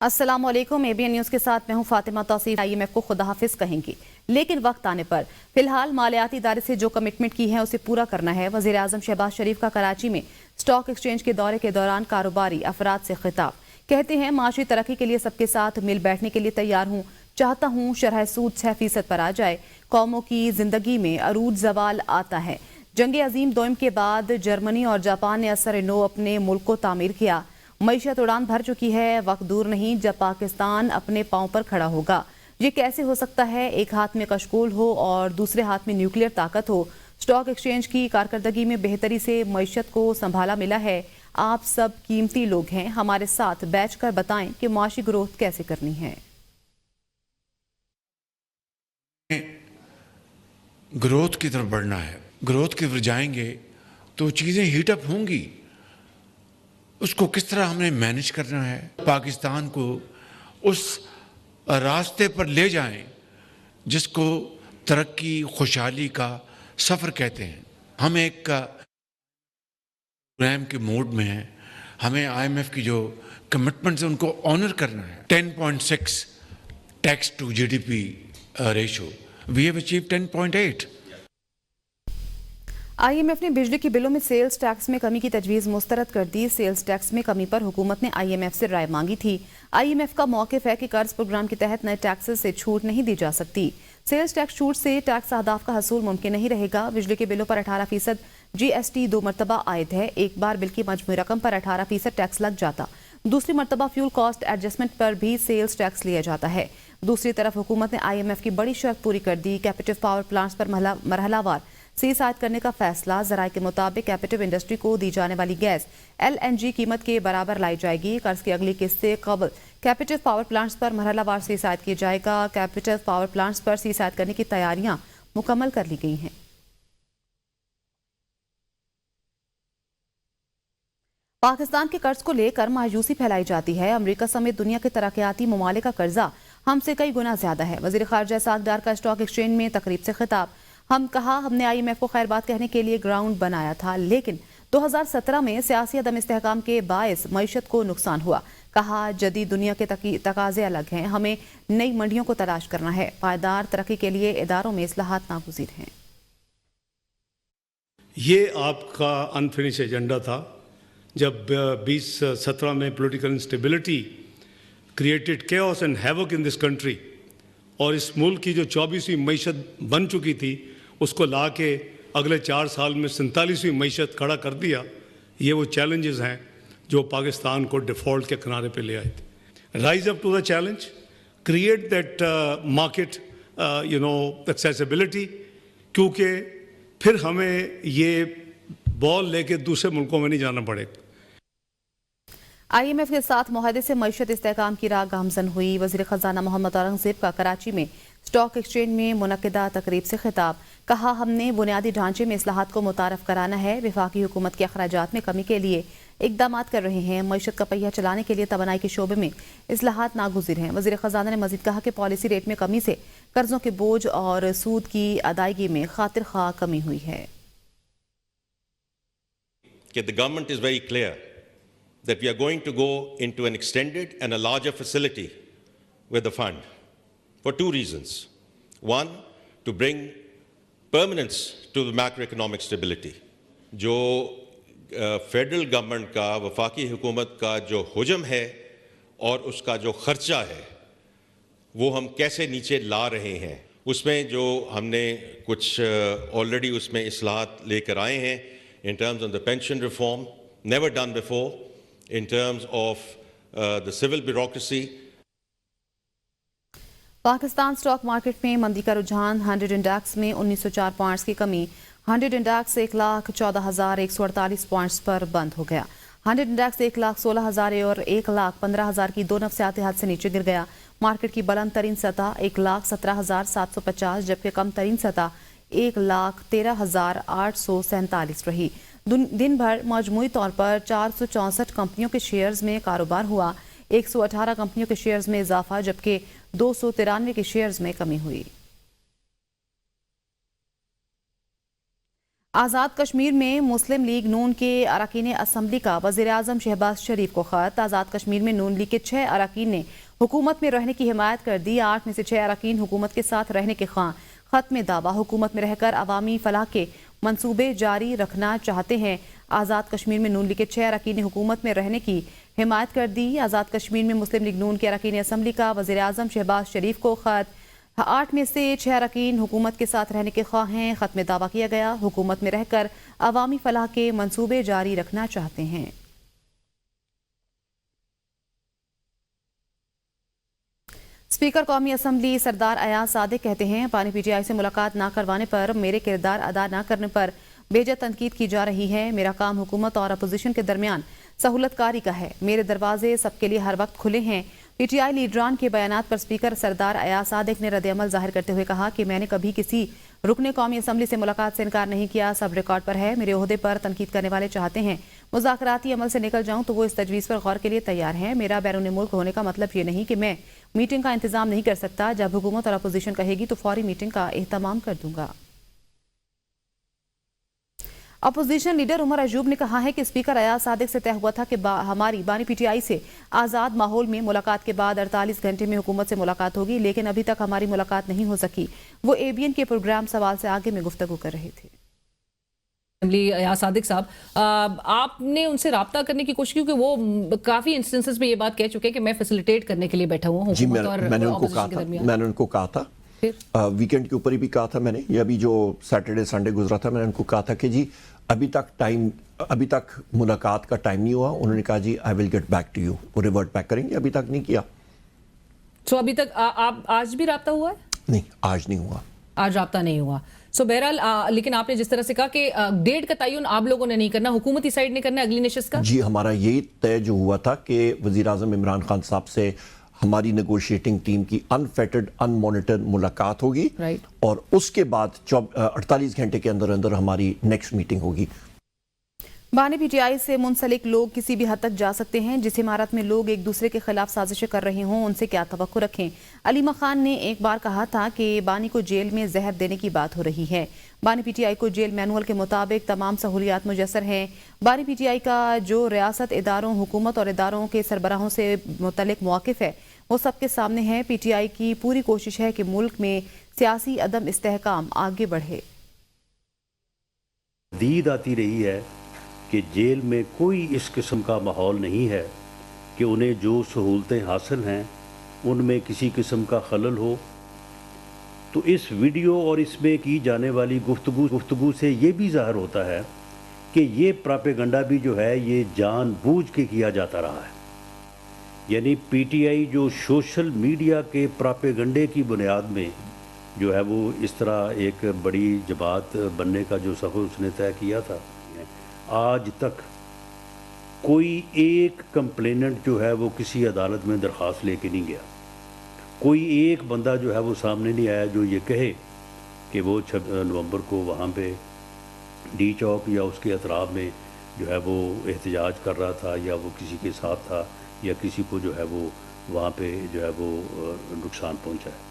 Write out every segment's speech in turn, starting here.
السلام علیکم ABN news کے ساتھ میں ہوں فاطمہ توصیف IMF کو خدا حافظ کہیں گی لیکن وقت آنے پر فی الحال مالیاتی ادارے سے جو کمٹمنٹ کی ہے اسے پورا کرنا ہے۔ وزیر اعظم شہباز شریف کا کراچی میں سٹاک ایکسچینج کے دورے کے دوران کاروباری افراد سے خطاب، کہتے ہیں معاشی ترقی کے لیے سب کے ساتھ مل بیٹھنے کے لیے تیار ہوں، چاہتا ہوں شرح سود 6% پر آ جائے، قوموں کی زندگی میں عروج زوال آتا ہے۔ جنگ عظیم دوئم کے بعد جرمنی اور جاپان نے اثر نو اپنے ملک کو تعمیر کیا، معیشت اڑان بھر چکی ہے، وقت دور نہیں جب پاکستان اپنے پاؤں پر کھڑا ہوگا۔ یہ کیسے ہو سکتا ہے؟ ایک ہاتھ میں کشکول ہو اور دوسرے ہاتھ میں نیوکلیئر طاقت ہو۔ سٹاک ایکسچینج کی کارکردگی میں بہتری سے معیشت کو سنبھالا ملا ہے۔ آپ سب قیمتی لوگ ہیں، ہمارے ساتھ بیٹھ کر بتائیں کہ معاشی گروتھ کیسے کرنی ہے۔ گروتھ کی طرف بڑھنا ہے، گروتھ کی طرف جائیں گے تو چیزیں ہیٹ اپ ہوں گی، اس کو کس طرح ہم نے مینج کرنا ہے، پاکستان کو اس راستے پر لے جائیں جس کو ترقی خوشحالی کا سفر کہتے ہیں۔ ہم ایک پروگرام کے موڈ میں ہیں، ہمیں IMF کی جو کمٹمنٹس ہیں ان کو آنر کرنا ہے۔ 10.6 tax to GDP ratio, we have achieved 10.8۔ IMF نے بجلی کے بلوں میں سیلز ٹیکس میں کمی کی تجویز مسترد کر دی۔ سیلز ٹیکس میں کمی پر حکومت نے IMF سے رائے مانگی تھی۔ IMF کا موقف ہے کہ قرض پروگرام کے تحت نئے ٹیکسز سے چھوٹ نہیں دی جا سکتی۔ سیلز ٹیکس چھوٹ سے ٹیکس اہداف کا حصول ممکن نہیں رہے گا۔ بجلی کے بلوں پر 18% GST 2 مرتبہ عائد ہے، ایک بار بل کی مجموعی رقم پر 18% ٹیکس لگ جاتا، دوسری مرتبہ فیول کاسٹ ایڈجسٹمنٹ پر بھی سیلز ٹیکس لیا جاتا ہے۔ دوسری طرف حکومت نے IMF کی بڑی شرط پوری کر دی، کیپٹیو پاور پلانٹس پر مرحلہ وار سیز عائد کرنے کا فیصلہ۔ ذرائع کے مطابق کیپٹیو انڈسٹری کو دی جانے والی گیس LNG قیمت کے برابر لائی جائے گی۔ قرض کی اگلی قسط سے قبل کیپٹیو پاور پلانٹس پر مرحلہ وار سیز عائد کیا جائے گا۔ کیپٹیو پاور پلانٹس پر سیز عائد کرنے کی تیاریاں مکمل کر لی گئی ہیں۔ پاکستان کے قرض کو لے کر مایوسی پھیلائی جاتی ہے۔ امریکہ سمیت دنیا کے ترقیاتی ممالک کا قرضہ ہم سے کئی گنا زیادہ ہے۔ وزیر خارجہ اسحاق ڈار کا سٹاک ایکسچینج میں تقریب سے خطاب، ہم نے IMF کو خیر بات کہنے کے لیے گراؤنڈ بنایا تھا، لیکن 2017 میں سیاسی عدم استحکام کے باعث معیشت کو نقصان ہوا۔ کہا جدید دنیا کے تقاضے الگ ہیں، ہمیں نئی منڈیوں کو تلاش کرنا ہے، پائیدار ترقی کے لیے اداروں میں اصلاحات ناگزیر ہیں۔ یہ آپ کا انفنش ایجنڈا تھا جب 2017 میں political instability created chaos and havoc in this country, اور اس ملک کی جو 24ویں معیشت بن چکی تھی اس کو لا کے اگلے 4 سال میں 47ویں معیشت کھڑا کر دیا۔ یہ وہ چیلنجز ہیں جو پاکستان کو ڈیفالٹ کے کنارے پہ لے آئے تھے۔ Rise up to the challenge, create that market accessibility, کیونکہ پھر ہمیں یہ بال لے کے دوسرے ملکوں میں نہیں جانا پڑے گا۔ IMF کے ساتھ معاہدے سے معیشت استحکام کی راہ گامزن ہوئی۔ وزیر خزانہ محمد اورنگزیب کا کراچی میں سٹاک ایکسچینج میں منعقدہ تقریب سے خطاب، کہا ہم نے بنیادی ڈھانچے میں اصلاحات کو متعارف کرانا ہے، وفاقی حکومت کے اخراجات میں کمی کے لیے اقدامات کر رہے ہیں، معیشت کا پہیہ چلانے کے لیے توانائی کے شعبے میں اصلاحات ناگزیر ہیں۔ وزیر خزانہ نے مزید کہا کہ پالیسی ریٹ میں کمی سے قرضوں کے بوجھ اور سود کی ادائیگی میں خاطر خواہ کمی ہوئی ہے۔ The government is very clear that we are going to go into an extended and a larger facility with the fund for 2 reasons. One, to bring permanence to the macroeconomic stability. جو federal government کا، وفاقی حکومت کا جو حجم ہے اور اس کا جو خرچہ ہے وہ ہم کیسے نیچے لا رہے ہیں، اس میں جو ہم نے کچھ آلریڈی اس میں اصلاحات لے کر آئے ہیں in terms of the pension reform, never done before, in terms of the civil bureaucracy. Pakistan stock market میں مندی کا رجحان، 100 انڈیکس میں 1904 پوائنٹس کی کمی، 100 انڈیکس 1,14,148 پوائنٹس پر بند ہو گیا۔ 100 انڈیکس 1,16,000 اور 1,15,000 کی 2 نفسیاتی حد سے نیچے گر گیا۔ مارکیٹ کی بلند ترین سطح 1,17,750 جبکہ کم ترین سطح 1,13,847 رہی۔ دن بھر مجموعی طور پر 464 کمپنیوں کے شیئرز میں کاروبار ہوا، 118 کمپنیوں کے شیئرز میں اضافہ جبکہ 293 کے شیئرز میں کمی ہوئی۔ آزاد کشمیر میں مسلم لیگ نون کے اراکین اسمبلی کا وزیراعظم شہباز شریف کو خط۔ آزاد کشمیر میں نون لیگ کے 6 اراکین نے حکومت میں رہنے کی حمایت کر دی۔ 8 میں سے 6 اراکین حکومت کے ساتھ رہنے کے خواہاں۔ خط میں دعویٰ حکومت میں رہ کر عوامی فلاح کے منصوبے جاری رکھنا چاہتے ہیں۔ آزاد کشمیر میں نون لیگ کے 6 اراکین نے حکومت میں رہنے کی حمایت کر دی۔ آزاد کشمیر میں مسلم لیگ نون کے اراکین اسمبلی کا وزیراعظم شہباز شریف کو خط۔ 8 میں سے 6 اراکین حکومت کے ساتھ رہنے کے خواہاں ہیں۔ خط میں دعویٰ کیا گیا حکومت میں رہ کر عوامی فلاح کے منصوبے جاری رکھنا چاہتے ہیں۔ اسپیکر قومی اسمبلی سردار ایاز صادق کہتے ہیں بانی پی ٹی آئی سے ملاقات نہ کروانے پر، میرے کردار ادا نہ کرنے پر بے جا تنقید کی جا رہی ہے۔ میرا کام حکومت اور اپوزیشن کے درمیان سہولت کاری کا ہے۔ میرے دروازے سب کے لیے ہر وقت کھلے ہیں۔ پی ٹی آئی لیڈران کے بیانات پر اسپیکر سردار ایاز صادق نے رد عمل ظاہر کرتے ہوئے کہا کہ میں نے کبھی کسی رکن قومی اسمبلی سے ملاقات سے انکار نہیں کیا، سب ریکارڈ پر ہے۔ میرے عہدے پر تنقید کرنے والے چاہتے ہیں مذاکراتی عمل سے نکل جاؤں تو وہ اس تجویز پر غور کے لیے تیار ہیں۔ میرا بیرون ملک ہونے کا مطلب یہ نہیں کہ میں میٹنگ کا انتظام نہیں کر سکتا۔ جب حکومت اور اپوزیشن کہے گی تو فوری میٹنگ کا اہتمام کر دوں گا۔ اپوزیشن لیڈر عمر ایوب نے کہا ہے کہ اسپیکر ایاز صادق سے طے ہوا تھا کہ ہماری بانی پی ٹی آئی سے آزاد ماحول میں ملاقات کے بعد 48 گھنٹے میں حکومت سے ملاقات ہوگی، لیکن ابھی تک ہماری ملاقات نہیں ہو سکی۔ وہ اے بی این کے پروگرام سوال سے آگے میں گفتگو کر رہے تھے۔ اسمبلی ایاز صادق صاحب، آپ نے ان سے رابطہ کرنے کی کوشش کی کیونکہ وہ کافی انسٹنسز میں یہ بات کہہ چکے ہیں کہ میں فیسیلیٹیٹ کرنے کے لیے بیٹھا ہوا ہوں حکومت اور اپوزیشن کے درمیان۔ میں نے ان کو کہا تھا، ویکینڈ کے اوپر ہی بھی کہا تھا میں نے، یہ ابھی جو سیٹرڈے سنڈے گزرا تھا میں نے ان کو کہا تھا کہ جی ابھی تک ملاقات کا ٹائم نہیں ہوا۔ انہوں نے کہا جی I will get back to you, وہ ریورٹ بیک کریں گے، ابھی تک نہیں کیا۔ سو ابھی تک آج بھی رابطہ ہوا ہے؟ نہیں، آج نہیں ہوا، آج رابطہ نہیں ہوا۔ سو بہرحال لیکن آپ نے جس طرح سے کہا کہ ڈیٹ کا تعین آپ لوگوں نے نہیں کرنا، حکومتی سائڈ نے کرنا ہے اگلی نشست کا؟ جی ہمارا یہی طے جو ہوا تھا کہ وزیراعظم عمران خان صاحب سے ہماری نیگوشیٹنگ ٹیم کی انفیٹڈ ان مانیٹرڈ ملاقات ہوگی، اور اس کے بعد 48 گھنٹے کے اندر اندر ہماری نیکسٹ میٹنگ ہوگی۔ بانی پی ٹی آئی سے منسلک لوگ کسی بھی حد تک جا سکتے ہیں۔ جس عمارت میں لوگ ایک دوسرے کے خلاف سازشیں کر رہے ہوں ان سے کیا توقع رکھیں۔ علیمہ خان نے ایک بار کہا تھا کہ بانی کو جیل میں زہر دینے کی بات ہو رہی ہے۔ بانی پی ٹی آئی کو جیل مینول کے مطابق تمام سہولیات میسر ہیں۔ بانی پی ٹی آئی کا جو ریاست اداروں، حکومت اور اداروں کے سربراہوں سے متعلق مواقف ہے وہ سب کے سامنے ہے۔ پی ٹی آئی کی پوری کوشش ہے کہ ملک میں سیاسی عدم استحکام آگے بڑھے۔ دید آتی رہی ہے کہ جیل میں کوئی اس قسم کا ماحول نہیں ہے کہ انہیں جو سہولتیں حاصل ہیں ان میں کسی قسم کا خلل ہو۔ تو اس ویڈیو اور اس میں کی جانے والی گفتگو سے یہ بھی ظاہر ہوتا ہے کہ یہ پراپیگنڈا بھی جو ہے یہ جان بوجھ کے کیا جاتا رہا ہے۔ یعنی پی ٹی آئی جو سوشل میڈیا کے پراپیگنڈے کی بنیاد میں جو ہے وہ اس طرح ایک بڑی جماعت بننے کا جو سفر اس نے طے کیا تھا، آج تک کوئی ایک کمپلیننٹ جو ہے وہ کسی عدالت میں درخواست لے کے نہیں گیا۔ کوئی ایک بندہ جو ہے وہ سامنے نہیں آیا جو یہ کہے کہ وہ 6 نومبر کو وہاں پہ ڈی چوک یا اس کے اطراف میں جو ہے وہ احتجاج کر رہا تھا، یا وہ کسی کے ساتھ تھا، یا کسی کو جو ہے وہ وہاں پہ جو ہے وہ نقصان پہنچا ہے۔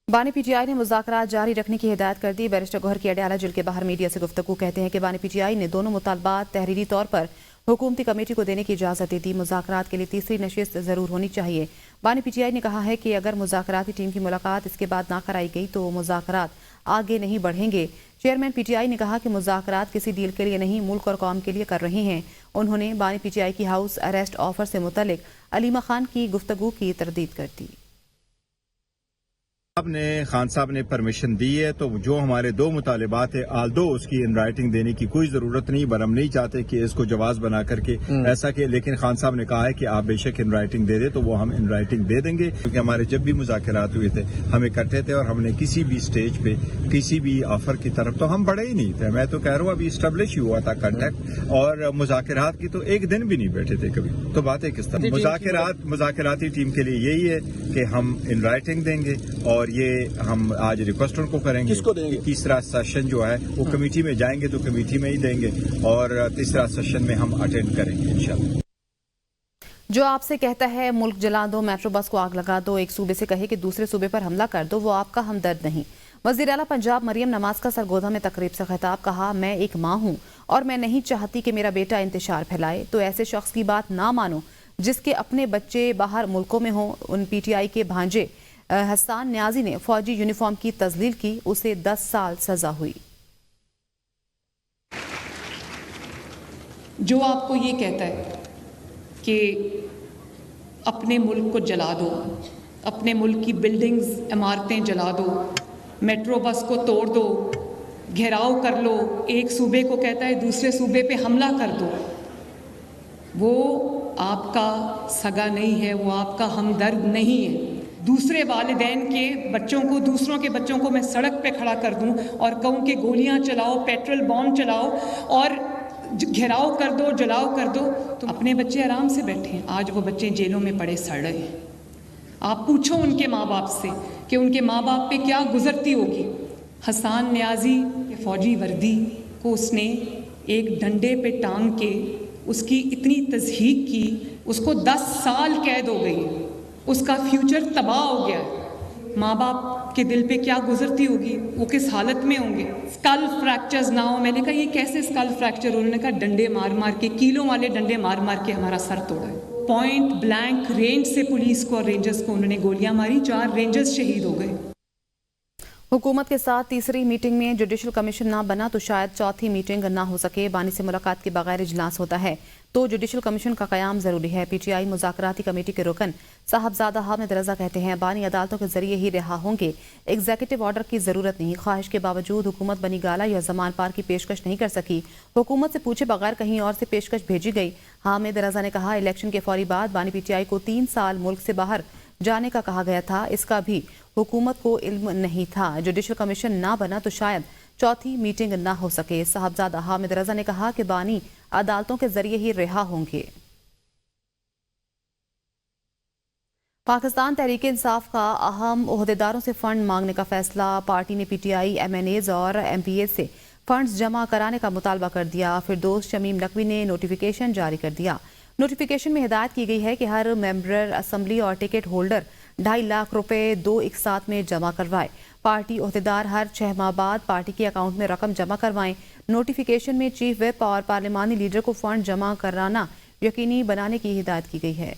بانی پی ٹی آئی نے مذاکرات جاری رکھنے کی ہدایت کر دی۔ بیرسٹر گوہر کی اڈیالہ جیل کے باہر میڈیا سے گفتگو کہتے ہیں کہ بانی پی ٹی آئی نے دونوں مطالبات تحریری طور پر حکومتی کمیٹی کو دینے کی اجازت دے دی۔ مذاکرات کے لیے تیسری نشست ضرور ہونی چاہیے۔ بانی پی ٹی آئی نے کہا ہے کہ اگر مذاکراتی ٹیم کی ملاقات اس کے بعد نہ کرائی گئی تو مذاکرات آگے نہیں بڑھیں گے۔ چیئرمین پی ٹی آئی نے کہا کہ مذاکرات کسی ڈیل کے لیے نہیں، ملک اور قوم کے لیے کر رہے ہیں۔ انہوں نے بانی پی ٹی آئی کی ہاؤس اریسٹ آفر سے متعلق علیمہ خان کی گفتگو کی تردید کر دی۔ خان صاحب نے پرمیشن دی ہے تو جو ہمارے 2 مطالبات ہیں، آلدو اس کی ان رائٹنگ دینے کی کوئی ضرورت نہیں، بل ہم نہیں چاہتے کہ اس کو جواز بنا کر کے ایسا کہ، لیکن خان صاحب نے کہا ہے کہ آپ بے شک ان رائٹنگ دے دیں تو وہ ہم ان رائٹنگ دے دیں گے، کیونکہ ہمارے جب بھی مذاکرات ہوئے تھے ہم اکٹھے تھے اور ہم نے کسی بھی سٹیج پہ کسی بھی آفر کی طرف تو ہم بڑے ہی نہیں تھے۔ میں تو کہہ رہا ہوں ابھی اسٹیبلش ہی ہوا تھا کانٹیکٹ، اور مذاکرات کی تو ایک دن بھی نہیں بیٹھے تھے کبھی، تو باتیں کس طرح؟ مذاکراتی ٹیم کے لیے یہی ہے کہ ہم ان رائٹنگ دیں گے، اور یہ ہم آج ریکویسٹ ان کو کریں گے۔ کس کو دیں گے؟ تیسرا سیشن جو ہے وہ کمیٹی میں جائیں گے تو کمیٹی میں ہی دیں گے، اور تیسرا سیشن میں ہم اٹینڈ کریں گے انشاءاللہ۔ جو آپ سے کہتا ہے ملک جلا دو، میٹرو بس کو آگ لگا دو، ایک صوبے سے کہے کہ دوسرے صوبے پر حملہ کر دو، وہ آپ کا ہمدرد نہیں۔ وزیر اعلیٰ پنجاب مریم نواز کا سرگودا میں تقریب سے خطاب، کہا میں ایک ماں ہوں اور میں نہیں چاہتی کہ میرا بیٹا انتشار پھیلائے، تو ایسے شخص کی بات نہ مانو جس کے اپنے بچے باہر ملکوں میں ہوں۔ ان پی ٹی آئی کے بھانجے حسان نیازی نے فوجی یونیفارم کی تزلیل کی، اسے 10 سال سزا ہوئی۔ جو آپ کو یہ کہتا ہے کہ اپنے ملک کو جلا دو، اپنے ملک کی بلڈنگز عمارتیں جلا دو، میٹرو بس کو توڑ دو، گھیراؤ کر لو، ایک صوبے کو کہتا ہے دوسرے صوبے پہ حملہ کر دو، وہ آپ کا سگا نہیں ہے، وہ آپ کا ہمدرد نہیں ہے۔ دوسرے والدین کے بچوں کو، دوسروں کے بچوں کو میں سڑک پہ کھڑا کر دوں اور کہوں کہ گولیاں چلاؤ، پیٹرول بم چلاؤ اور گھیراؤ کر دو، جلاؤ کر دو، تو اپنے بچے آرام سے بیٹھے ہیں۔ آج وہ بچے جیلوں میں پڑے سڑ رہے ہیں۔ آپ پوچھو ان کے ماں باپ سے کہ ان کے ماں باپ پہ کیا گزرتی ہوگی۔ حسان نیازی فوجی وردی کو اس نے ایک ڈنڈے پہ ٹانگ کے اس کی اتنی تضحیک کی، اس کو 10 سال قید ہو گئی، اس کا فیوچر تباہ ہو گیا۔ ماں باپ کے دل پہ کیا گزرتی ہوگی، وہ کس حالت میں ہوں گے۔ اسکل فریکچرز نہ ہو، میں نے کہا یہ کیسے اسکل فریکچر؟ انہوں نے کہا ڈنڈے مار مار کے، کیلوں والے ڈنڈے مار مار کے ہمارا سر توڑا ہے۔ پوائنٹ بلینک رینج سے پولیس کو اور رینجرز کو انہوں نے گولیاں ماری، 4 رینجرز شہید ہو گئے۔ حکومت کے ساتھ تیسری میٹنگ میں جوڈیشل کمیشن نہ بنا تو شاید چوتھی میٹنگ نہ ہو سکے۔ بانی سے ملاقات کے بغیر اجلاس ہوتا ہے تو جوڈیشل کمیشن کا قیام ضروری ہے۔ پی ٹی آئی مذاکراتی کمیٹی کے رکن صاحبزادہ حامد رضا کہتے ہیں بانی عدالتوں کے ذریعے ہی رہا ہوں گے، ایگزیکٹو آرڈر کی ضرورت نہیں۔ خواہش کے باوجود حکومت بنی گالہ یا زمان پار کی پیشکش نہیں کر سکی، حکومت سے پوچھے بغیر کہیں اور سے پیشکش بھیجی گئی۔ حامد رضا نے کہا الیکشن کے فوری بعد بانی پی ٹی آئی کو 3 سال ملک سے باہر جانے کا کہا گیا تھا، اس کا بھی حکومت کو علم نہیں تھا۔ جوڈیشل کمیشن نہ بنا تو شاید چوتھی میٹنگ نہ ہو سکے۔ صاحبزادہ حامد رضا نے کہا کہ بانی عدالتوں کے ذریعے ہی رہا ہوں گے۔ پاکستان تحریک انصاف کا اہم عہدیداروں سے فنڈ مانگنے کا فیصلہ، پارٹی نے P T I, M N As اور ایم پی اے سے فنڈز جمع کرانے کا مطالبہ کر دیا۔ فردوس شمیم نقوی نے نوٹیفیکیشن جاری کر دیا۔ نوٹیفیکیشن میں ہدایت کی گئی ہے کہ ہر ممبر اسمبلی اور ٹکٹ ہولڈر 2.5 لاکھ روپے 2 ایک ساتھ میں جمع کروائے۔ پارٹی عہدیدار ہر 6 ماہ بعد پارٹی کے اکاؤنٹ میں رقم جمع کروائیں۔ نوٹیفیکیشن میں چیف وپ اور پارلیمانی لیڈر کو فنڈ جمع کرانا یقینی بنانے کی ہدایت کی گئی ہے۔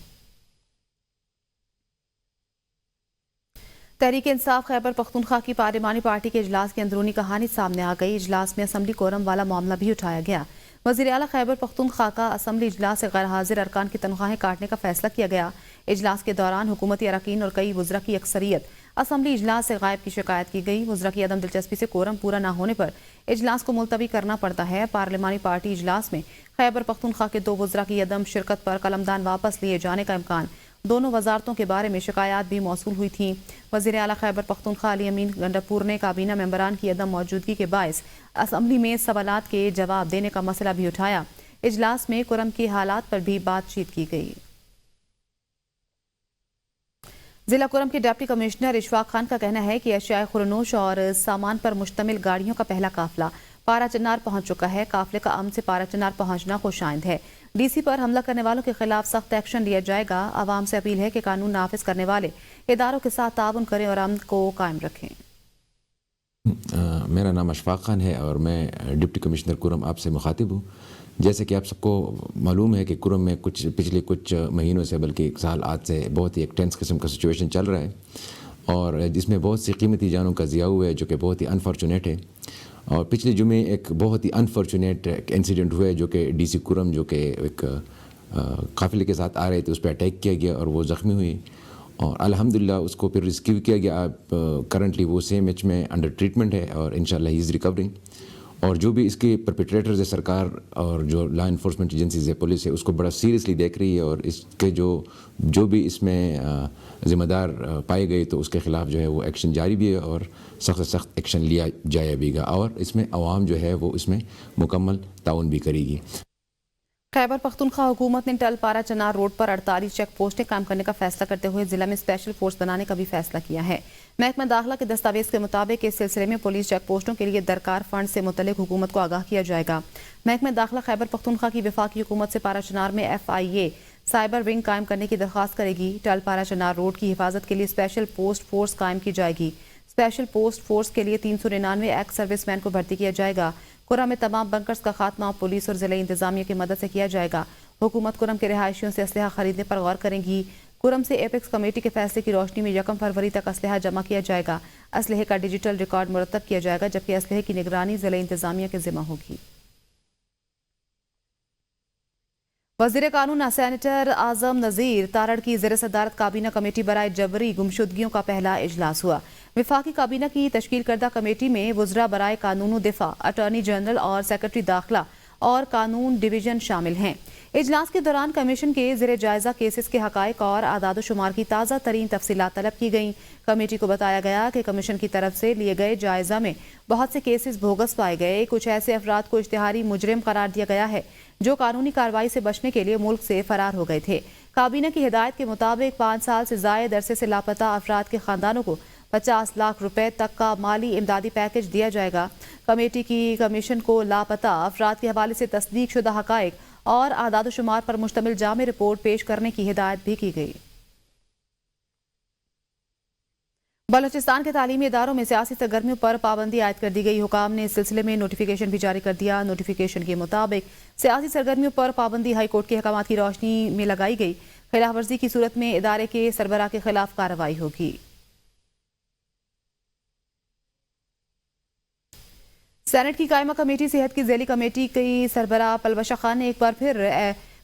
تحریک انصاف خیبر پختونخوا کی پارلیمانی پارٹی کے اجلاس کی اندرونی کہانی سامنے آ گئی۔ اجلاس میں اسمبلی کورم والا معاملہ بھی اٹھایا گیا۔ وزیر اعلیٰ خیبر پختونخوا کا اسمبلی اجلاس سے غیر حاضر ارکان کی تنخواہیں کاٹنے کا فیصلہ کیا گیا۔ اجلاس کے دوران حکومتی اراکین اور کئی وزراء کی اکثریت اسمبلی اجلاس سے غائب کی شکایت کی گئی۔ وزراء کی عدم دلچسپی سے کورم پورا نہ ہونے پر اجلاس کو ملتوی کرنا پڑتا ہے۔ پارلیمانی پارٹی اجلاس میں خیبر پختونخوا کے 2 وزراء کی عدم شرکت پر قلمدان واپس لیے جانے کا امکان۔ دونوں وزارتوں کے بارے میں شکایات بھی موصول ہوئی تھیں۔ وزیر اعلیٰ خیبر پختونخوا علی امین گنڈاپور نے کابینہ ممبران کی عدم موجودگی کے باعث اسمبلی میں سوالات کے جواب دینے کا مسئلہ بھی اٹھایا۔ اجلاس میں کورم کے حالات پر بھی بات چیت کی گئی۔ ضلع کورم کے ڈپٹی کمشنر اشفاق خان کا کہنا ہے کہ اشیاء خورنوش اور سامان پر مشتمل گاڑیوں کا پہلا قافلہ پارا چنار پہنچ چکا ہے۔ قافلے کا امن سے پارا چنار پہنچنا خوشائند ہے۔ ڈی سی پر حملہ کرنے والوں کے خلاف سخت ایکشن لیا جائے گا۔ عوام سے اپیل ہے کہ قانون نافذ کرنے والے اداروں کے ساتھ تعاون کریں اور امن کو قائم رکھیں۔ میرا نام اشفاق خان ہے اور میں ڈپٹی کمشنر کورم آپ سے مخاطب ہوں۔ جیسے کہ آپ سب کو معلوم ہے کہ کورم میں پچھلے کچھ مہینوں سے بلکہ 1 سال آج سے بہت ہی ایک ٹینس قسم کا سچویشن چل رہا ہے اور جس میں بہت سی قیمتی جانوں کا ضیاع ہوا ہے جو کہ بہت ہی انفارچونیٹ ہے۔ اور پچھلے جمعے ایک بہت ہی انفارچونیٹ انسیڈنٹ ہوا ہے جو کہ ڈی سی کورم جو کہ ایک قافلے کے ساتھ آ رہے تھے، اس پہ اٹیک کیا گیا اور وہ زخمی ہوئی اور الحمدللہ اس کو پھر ریسکیو کیا گیا۔ کرنٹلی وہ سیم ایچ میں انڈر ٹریٹمنٹ ہے اور انشاءاللہ ہی از ریکورنگ۔ اور جو بھی اس کے پرپیٹریٹرز ہے سرکار اور جو لا انفورسمنٹ ایجنسیز ہے پولیس ہے اس کو بڑا سیریسلی دیکھ رہی ہے اور اس کے جو بھی اس میں ذمہ دار پائے گئے تو اس کے خلاف جو ہے وہ ایکشن جاری بھی ہے اور سخت سخت ایکشن لیا جائے بھی گا اور اس میں عوام جو ہے وہ اس میں مکمل تعاون بھی کرے گی۔ خیبر پختونخوا حکومت نے ٹل پارا چنار روڈ پر 48 چیک پوسٹیں قائم کرنے کا فیصلہ کرتے ہوئے ضلع میں اسپیشل فورس بنانے کا بھی فیصلہ کیا ہے۔ محکمہ داخلہ کے دستاویز کے مطابق اس سلسلے میں پولیس چیک پوسٹوں کے لیے درکار فنڈ سے متعلق حکومت کو آگاہ کیا جائے گا۔ محکمہ داخلہ خیبر پختونخوا کی وفاقی حکومت سے پارا چنار میں FIA سائبر ونگ قائم کرنے کی درخواست کرے گی۔ ٹل پارا چنار روڈ کی حفاظت کے لیے اسپیشل پوسٹ فورس قائم کی جائے گی۔ اسپیشل پوسٹ فورس کے لیے 399 ایکس سروس مین کو بھرتی کیا جائے گا۔ کرم میں تمام بنکرز کا خاتمہ پولیس اور ضلعی انتظامیہ کی مدد سے کیا جائے گا۔ حکومت کرم کے رہائشیوں سے اسلحہ خریدنے پر غور کرے گی۔ کرم سے ایپیکس کمیٹی کے فیصلے کی روشنی میں 1 فروری تک اسلحہ جمع کیا جائے گا۔ اسلحے کا ڈیجیٹل ریکارڈ مرتب کیا جائے گا، جبکہ اسلحے کی نگرانی ضلعی انتظامیہ کے ذمہ ہوگی۔ وزیر قانون سینیٹر اعظم نذیر تارڑ کی زیر صدارت کابینہ کمیٹی برائے جبری گمشدگیوں کا پہلا اجلاس ہوا۔ وفاقی کابینہ کی تشکیل کردہ کمیٹی میں وزراء برائے قانون و دفاع، اٹارنی جنرل اور سیکرٹری داخلہ اور قانون ڈویژن شامل ہیں۔ اجلاس کے دوران کمیشن کے زیر جائزہ کیسز کے حقائق اور اعداد و شمار کی تازہ ترین تفصیلات طلب کی گئیں۔ کمیٹی کو بتایا گیا کہ کمیشن کی طرف سے لیے گئے جائزہ میں بہت سے کیسز بوگس پائے گئے۔ کچھ ایسے افراد کو اشتہاری مجرم قرار دیا گیا ہے جو قانونی کارروائی سے بچنے کے لیے ملک سے فرار ہو گئے تھے۔ کابینہ کی ہدایت کے مطابق 5 سال سے زائد عرصے سے لاپتہ افراد کے خاندانوں کو 50 لاکھ روپے تک کا مالی امدادی پیکج دیا جائے گا۔ کمیٹی کی کمیشن کو لاپتہ افراد کے حوالے سے تصدیق شدہ حقائق اور اعداد و شمار پر مشتمل جامع رپورٹ پیش کرنے کی ہدایت بھی کی گئی۔ بلوچستان کے تعلیمی اداروں میں سیاسی سرگرمیوں پر پابندی عائد کر دی گئی۔ حکام نے اس سلسلے میں نوٹیفیکیشن بھی جاری کر دیا۔ نوٹیفیکیشن کے مطابق سیاسی سرگرمیوں پر پابندی ہائی کورٹ کے احکامات کی روشنی میں لگائی گئی۔ خلاف ورزی کی صورت میں ادارے کے سربراہ کے خلاف کارروائی ہوگی۔ سینٹ کی قائمہ کمیٹی صحت کی ذیلی کمیٹی کی سربراہ پلوشہ خان نے ایک بار پھر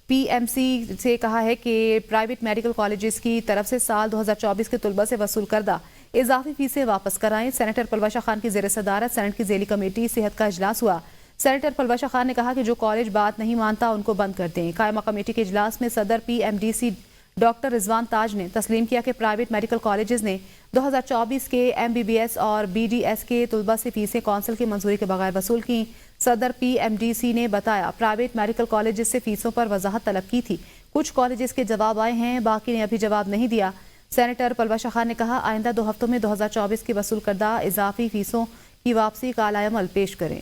پی ایم سی سے کہا ہے کہ پرائیویٹ میڈیکل کالجز کی طرف سے سال 2024 کے طلبہ سے وصول کردہ اضافی فیسیں واپس کرائیں۔ سینیٹر پلوشہ خان کی زیر صدارت سینٹ کی ذیلی کمیٹی صحت کا اجلاس ہوا۔ سینیٹر پلوشہ خان نے کہا کہ جو کالج بات نہیں مانتا ان کو بند کر دیں۔ قائمہ کمیٹی کے اجلاس میں صدر P M D C doctor Rizwan Taj نے تسلیم کیا کہ پرائیویٹ میڈیکل کالجز نے 2024 کے ایم بی بی ایس اور بی ڈی ایس کے طلبہ سے فیسیں کونسل کی منظوری کے بغیر وصول کی۔ صدر پی ایم ڈی سی نے بتایا پرائیویٹ میڈیکل کالجز سے فیسوں پر وضاحت طلب کی تھی۔ کچھ کالجز کے جواب آئے ہیں، باقی نے ابھی جواب نہیں دیا۔ سینیٹر پلوشہ خان نے کہا آئندہ 2 ہفتوں میں 2024 کی وصول کردہ اضافی فیسوں کی واپسی کا اعلی عمل پیش کریں۔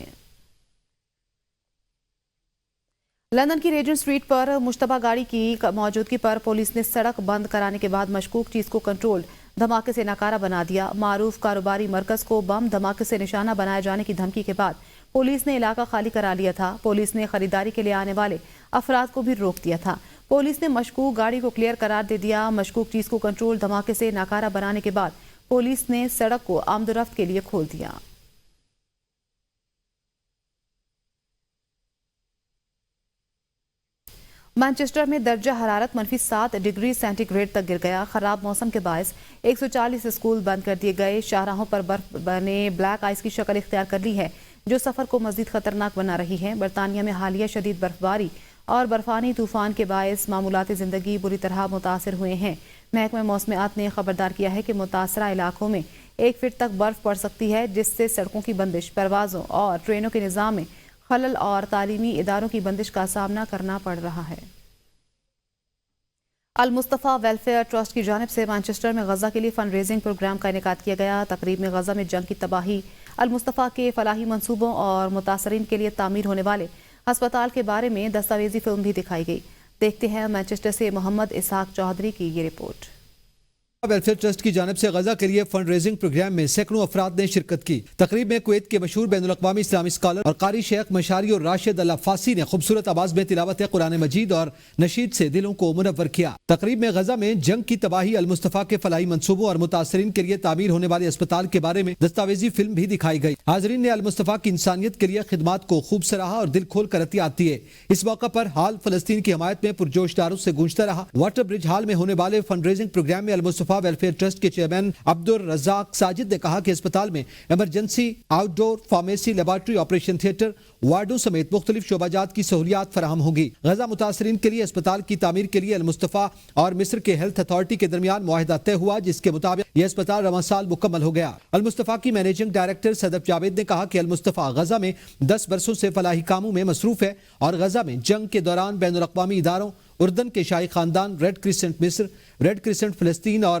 لندن کی ریجنٹ اسٹریٹ پر مشتبہ گاڑی کی موجودگی پر پولیس نے سڑک بند کرانے کے بعد مشکوک چیز کو کنٹرول دھماکے سے ناکارہ بنا دیا۔ معروف کاروباری مرکز کو بم دھماکے سے نشانہ بنائے جانے کی دھمکی کے بعد پولیس نے علاقہ خالی کرا لیا تھا۔ پولیس نے خریداری کے لیے آنے والے افراد کو بھی روک دیا تھا۔ پولیس نے مشکوک گاڑی کو کلیئر قرار دے دیا۔ مشکوک چیز کو کنٹرول دھماکے سے ناکارہ بنانے کے بعد پولیس نے سڑک کو آمد و رفت کے لیے کھول دیا۔ مانچسٹر میں درجہ حرارت -7 ڈگری سینٹی گریڈ تک گر گیا۔ خراب موسم کے باعث 140 اسکول بند کر دیے گئے۔ شاہراہوں پر برف نے بلیک آئس کی شکل اختیار کر لی ہے جو سفر کو مزید خطرناک بنا رہی ہے۔ برطانیہ میں حالیہ شدید برفباری اور برفانی طوفان کے باعث معمولات زندگی بری طرح متاثر ہوئے ہیں۔ محکمہ موسمیات نے خبردار کیا ہے کہ متاثرہ علاقوں میں 1 فٹ تک برف پڑ سکتی ہے، جس سے سڑکوں کی بندش، پروازوں اور ٹرینوں کے نظام میں خلل اور تعلیمی اداروں کی بندش کا سامنا کرنا پڑ رہا ہے۔ المصطفیٰ ویلفیئر ٹرسٹ کی جانب سے مانچسٹر میں غزہ کے لیے فنڈ ریزنگ پروگرام کا انعقاد کیا گیا۔ تقریب میں غزہ میں جنگ کی تباہی، المصطفیٰ کے فلاحی منصوبوں اور متاثرین کے لیے تعمیر ہونے والے ہسپتال کے بارے میں دستاویزی فلم بھی دکھائی گئی۔ دیکھتے ہیں مانچسٹر سے محمد اسحاق چودھری کی یہ رپورٹ۔ ویلفیئر ٹرسٹ کی جانب سے غزہ کے لیے فنڈ ریزنگ پروگرام میں سینکڑوں افراد نے شرکت کی۔ تقریب میں کویت کے مشہور بین الاقوامی اسلامی اسکالر اور قاری شیخ مشاری اور راشد اللہ فاسی نے خوبصورت آواز میں تلاوت قرآن مجید اور نشید سے دلوں کو منور کیا۔ تقریب میں غزہ میں جنگ کی تباہی، المصطفیٰ کے فلاحی منصوبوں اور متاثرین کے لیے تعمیر ہونے والے اسپتال کے بارے میں دستاویزی فلم بھی دکھائی گئی۔ حاضرین نے المصطفیٰ کی انسانیت کے لیے خدمات کو خوب سراہا اور دل کھول کر عطیات دیے۔ اس موقع پر ہال فلسطین کی حمایت میں پرجوش داروں سے گونجتا رہا۔ واٹر برج ہال میں ہونے والے فنڈ ریزنگ پروگرام میں المصطفیٰ ویلفیئر ٹرسٹ کے چیئرمین عبدالرزاق ساجد نے کہا کہ اسپتال میں ایمرجنسی، آؤٹ ڈور، فارمیسی، لیبارٹری، آپریشن تھیٹر، وارڈوں سمیت مختلف شعبہ جات کی سہولیات فراہم ہوں گی۔ غزہ متاثرین کے لیے اسپتال کی تعمیر کے لیے المصطفیٰ اور مصر کے ہیلتھ اتھارٹی کے درمیان معاہدہ طے ہوا، جس کے مطابق یہ اسپتال رواں سال مکمل ہو گیا۔ المصطفیٰ کی مینیجنگ ڈائریکٹر صدف جاوید نے کہا کہ المصطفیٰ غزہ میں 10 برسوں سے فلاحی کاموں میں مصروف ہے اور غزہ میں جنگ کے دوران بین الاقوامی اداروں، اردن کے شاہی خاندان، ریڈ کرسنٹ مصر، ریڈ کرسنٹ فلسطین اور